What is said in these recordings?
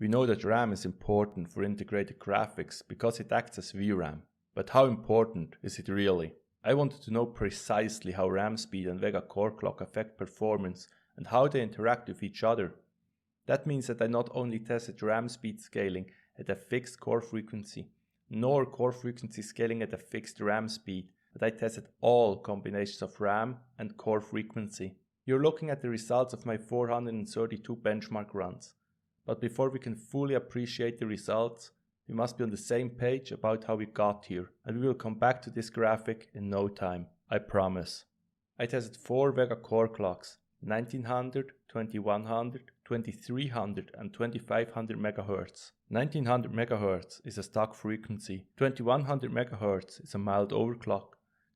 We know that RAM is important for integrated graphics because it acts as VRAM. But how important is it really? I wanted to know precisely how RAM speed and Vega core clock affect performance and how they interact with each other. That means that I not only tested RAM speed scaling at a fixed core frequency, nor core frequency scaling at a fixed RAM speed, but I tested all combinations of RAM and core frequency. You're looking at the results of my 432 benchmark runs. But before we can fully appreciate the results, we must be on the same page about how we got here, and we will come back to this graphic in no time, I promise. I tested 4 Vega core clocks, 1900, 2100, 2300 and 2500 MHz. 1900 MHz is a stock frequency, 2100 MHz is a mild overclock,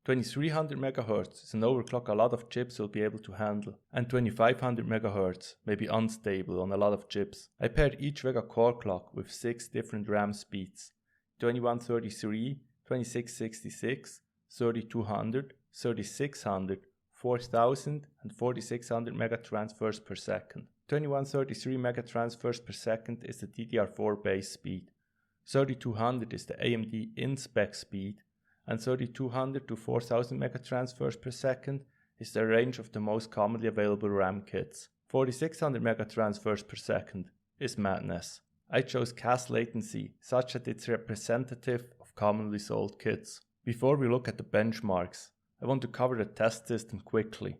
2300 MHz is an overclock a lot of chips will be able to handle, and 2500 MHz may be unstable on a lot of chips. I paired each Vega core clock with 6 different RAM speeds, 2133, 2666, 3200, 3600, 4000 and 4600 megatransfers per second. 2133 megatransfers per second is the DDR4 base speed, 3200 is the AMD in-spec speed, and 3200 to 4000 megatransfers per second is the range of the most commonly available RAM kits. 4600 megatransfers per second is madness. I chose CAS latency such that it's representative of commonly sold kits. Before we look at the benchmarks, I want to cover the test system quickly.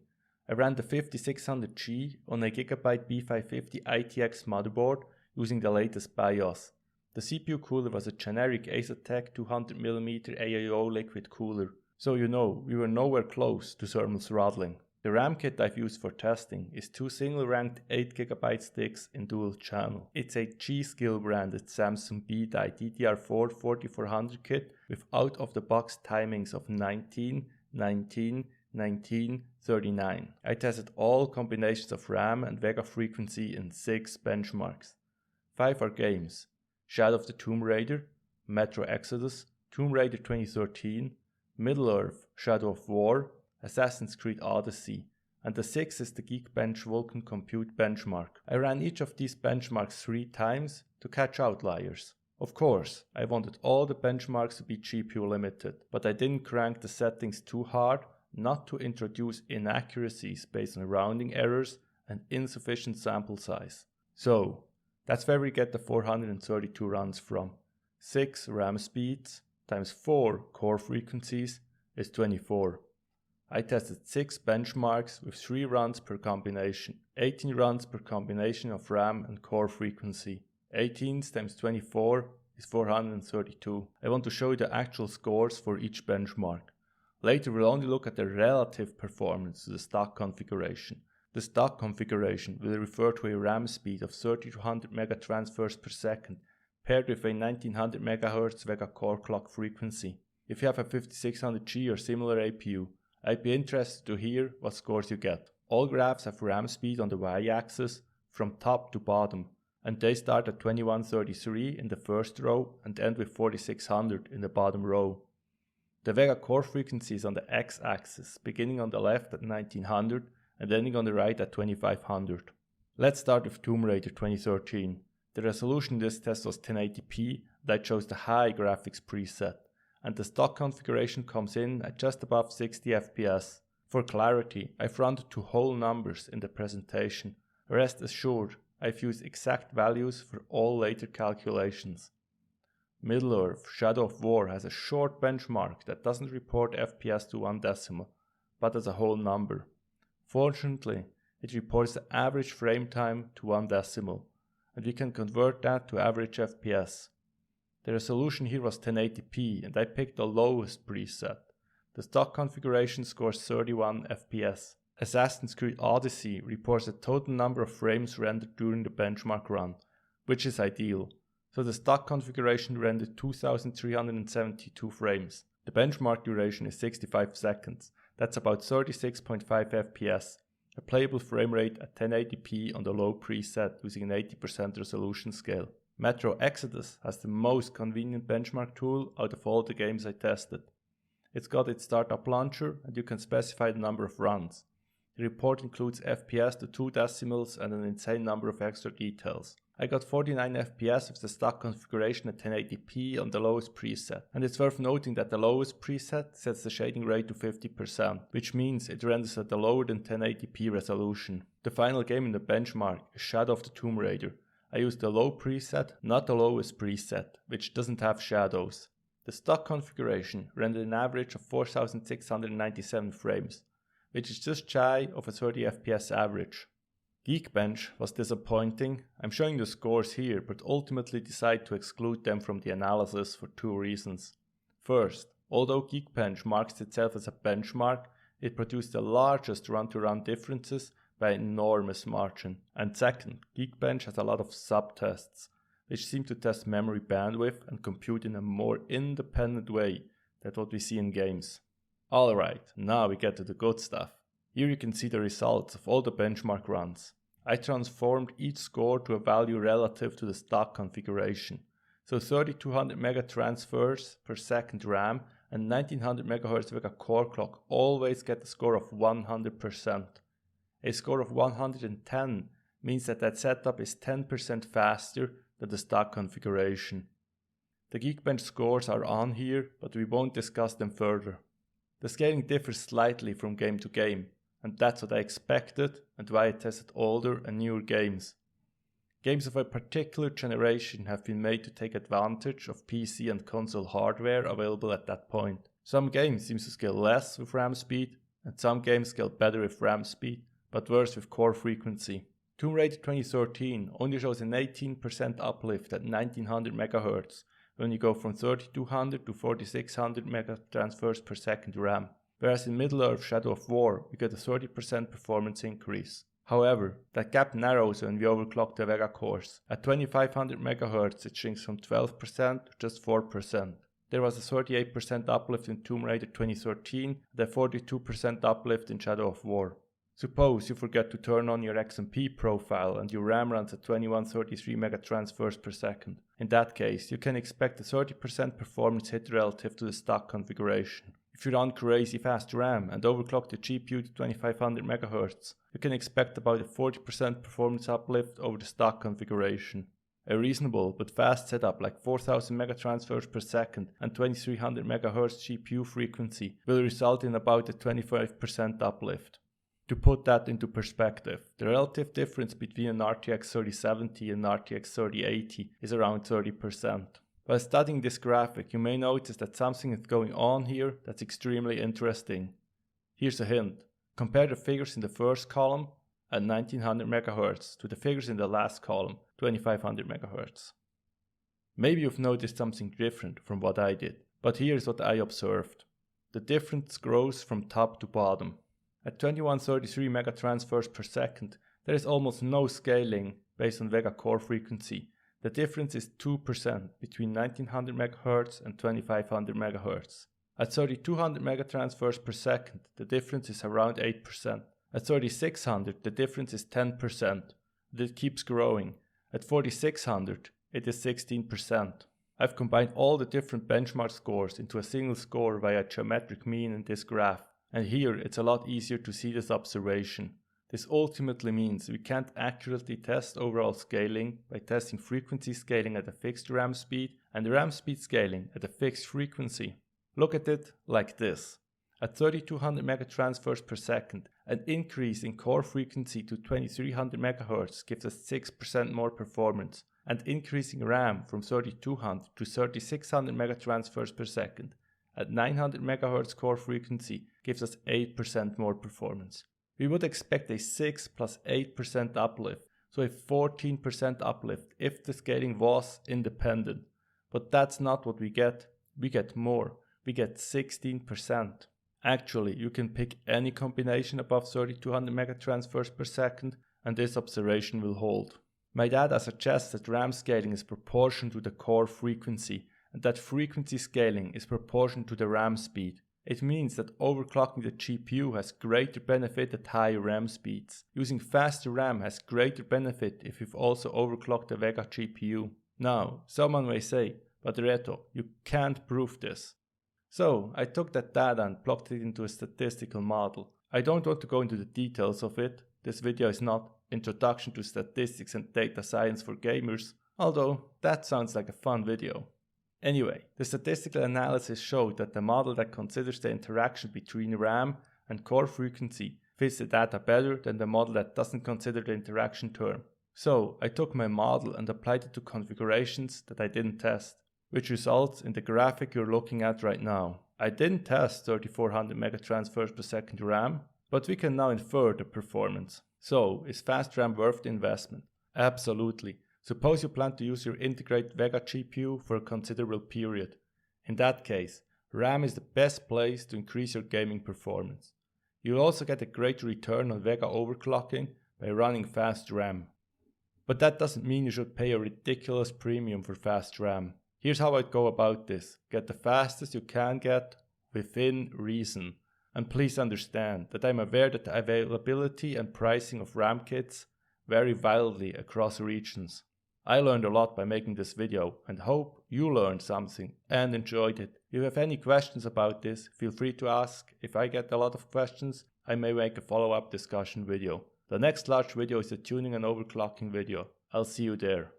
I ran the 5600G on a Gigabyte B550 ITX motherboard using the latest BIOS. The CPU cooler was a generic Asetek 200mm AIO liquid cooler, so you know we were nowhere close to thermal throttling. The RAM kit I've used for testing is 2 single-ranked 8GB sticks in dual channel. It's a G-Skill branded Samsung B-Die DDR4 4400 kit with out-of-the-box timings of 19, 19, 19, 39. I tested all combinations of RAM and Vega frequency in 6 benchmarks. 5 are games: Shadow of the Tomb Raider, Metro Exodus, Tomb Raider 2013, Middle-earth: Shadow of War, Assassin's Creed Odyssey, and the 6th is the Geekbench Vulkan compute benchmark. I ran each of these benchmarks 3 times to catch outliers. Of course, I wanted all the benchmarks to be GPU limited, but I didn't crank the settings too hard not to introduce inaccuracies based on rounding errors and insufficient sample size. So, that's where we get the 432 runs from. 6 RAM speeds times 4 core frequencies is 24. I tested 6 benchmarks with 3 runs per combination, 18 runs per combination of RAM and core frequency. 18 times 24 is 432. I want to show you the actual scores for each benchmark. Later we'll only look at the relative performance to the stock configuration. The stock configuration will refer to a RAM speed of 3200 megatransfers per second paired with a 1900 MHz Vega core clock frequency. If you have a 5600G or similar APU, I'd be interested to hear what scores you get. All graphs have RAM speed on the y-axis from top to bottom, and they start at 2133 in the first row and end with 4600 in the bottom row. The Vega core frequency is on the x-axis, beginning on the left at 1900 and ending on the right at 2500. Let's start with Tomb Raider 2013. The resolution in this test was 1080p, and I chose the high graphics preset, and the stock configuration comes in at just above 60 FPS. For clarity, I've rounded to whole numbers in the presentation. Rest assured, I've used exact values for all later calculations. Middle-earth: Shadow of War has a short benchmark that doesn't report FPS to 1 decimal, but as a whole number. Fortunately, it reports the average frame time to 1 decimal, and we can convert that to average FPS. The resolution here was 1080p, and I picked the lowest preset. The stock configuration scores 31 FPS. Assassin's Creed Odyssey reports a total number of frames rendered during the benchmark run, which is ideal. So the stock configuration rendered 2372 frames. The benchmark duration is 65 seconds. That's about 36.5 FPS. A playable frame rate at 1080p on the low preset using an 80% resolution scale. Metro Exodus has the most convenient benchmark tool out of all the games I tested. It's got its startup launcher and you can specify the number of runs. The report includes FPS to 2 decimals and an insane number of extra details. I got 49 FPS with the stock configuration at 1080p on the lowest preset, and it's worth noting that the lowest preset sets the shading rate to 50%, which means it renders at a lower than 1080p resolution. The final game in the benchmark is Shadow of the Tomb Raider. I used the low preset, not the lowest preset, which doesn't have shadows. The stock configuration rendered an average of 4697 frames, which is just shy of a 30 FPS average. Geekbench was disappointing. I'm showing the scores here, but ultimately decided to exclude them from the analysis for two reasons. First, although Geekbench marks itself as a benchmark, it produced the largest run-to-run differences by an enormous margin. And second, Geekbench has a lot of subtests, which seem to test memory bandwidth and compute in a more independent way than what we see in games. Alright, now we get to the good stuff. Here you can see the results of all the benchmark runs. I transformed each score to a value relative to the stock configuration. So 3200 mega transfers per second RAM and 1900 MHz Vega core clock always get a score of 100%. A score of 110 means that setup is 10% faster than the stock configuration. The Geekbench scores are on here, but we won't discuss them further. The scaling differs slightly from game to game, and that's what I expected and why I tested older and newer games. Games of a particular generation have been made to take advantage of PC and console hardware available at that point. Some games seem to scale less with RAM speed, and some games scale better with RAM speed, but worse with core frequency. Tomb Raider 2013 only shows an 18% uplift at 1900 MHz when you go from 3200 to 4600 mega transfers per second RAM, whereas in Middle-earth Shadow of War we get a 30% performance increase. However, that gap narrows when we overclock the Vega cores. At 2500 MHz it shrinks from 12% to just 4%. There was a 38% uplift in Tomb Raider 2013 and a 42% uplift in Shadow of War. Suppose you forget to turn on your XMP profile and your RAM runs at 2133 mega transfers per second. In that case, you can expect a 30% performance hit relative to the stock configuration. If you run crazy fast RAM and overclock the GPU to 2500 MHz, you can expect about a 40% performance uplift over the stock configuration. A reasonable but fast setup like 4000 mega transfers per second and 2300 MHz GPU frequency will result in about a 25% uplift. To put that into perspective, the relative difference between an RTX 3070 and RTX 3080 is around 30%. While studying this graphic, you may notice that something is going on here that's extremely interesting. Here's a hint. Compare the figures in the first column at 1900 MHz to the figures in the last column, 2500 MHz. Maybe you've noticed something different from what I did, but here's what I observed. The difference grows from top to bottom. At 2133 mega transfers per second, there is almost no scaling based on Vega core frequency. The difference is 2% between 1900 MHz and 2500 MHz. At 3200 mega transfers per second, the difference is around 8%. At 3600, the difference is 10%, and it keeps growing. At 4600, it is 16%. I've combined all the different benchmark scores into a single score via geometric mean in this graph. And here it's a lot easier to see this observation. This ultimately means we can't accurately test overall scaling by testing frequency scaling at a fixed RAM speed and RAM speed scaling at a fixed frequency. Look at it like this. At 3200 mega transfers per second, an increase in core frequency to 2300 MHz gives us 6% more performance, and increasing RAM from 3200 to 3600 mega transfers per second at 900 MHz core frequency gives us 8% more performance. We would expect a 6 plus 8% uplift, so a 14% uplift if the scaling was independent. But that's not what we get. We get more. We get 16%. Actually, you can pick any combination above 3200 mega transfers per second, and this observation will hold. My data suggests that RAM scaling is proportional to the core frequency, and that frequency scaling is proportional to the RAM speed. It means that overclocking the GPU has greater benefit at higher RAM speeds. Using faster RAM has greater benefit if you've also overclocked the Vega GPU. Now, someone may say, but Reto, you can't prove this. So, I took that data and plugged it into a statistical model. I don't want to go into the details of it, this video is not, Introduction to Statistics and Data Science for Gamers, although that sounds like a fun video. Anyway, the statistical analysis showed that the model that considers the interaction between RAM and core frequency fits the data better than the model that doesn't consider the interaction term. So I took my model and applied it to configurations that I didn't test, which results in the graphic you're looking at right now. I didn't test 3400 megatransfers per second RAM, but we can now infer the performance. So, is fast RAM worth the investment? Absolutely. Suppose you plan to use your integrated Vega GPU for a considerable period. In that case, RAM is the best place to increase your gaming performance. You'll also get a great return on Vega overclocking by running fast RAM. But that doesn't mean you should pay a ridiculous premium for fast RAM. Here's how I'd go about this. Get the fastest you can get within reason. And please understand that I'm aware that the availability and pricing of RAM kits vary wildly across regions. I learned a lot by making this video and hope you learned something and enjoyed it. If you have any questions about this, feel free to ask. If I get a lot of questions, I may make a follow-up discussion video. The next large video is a tuning and overclocking video. I'll see you there.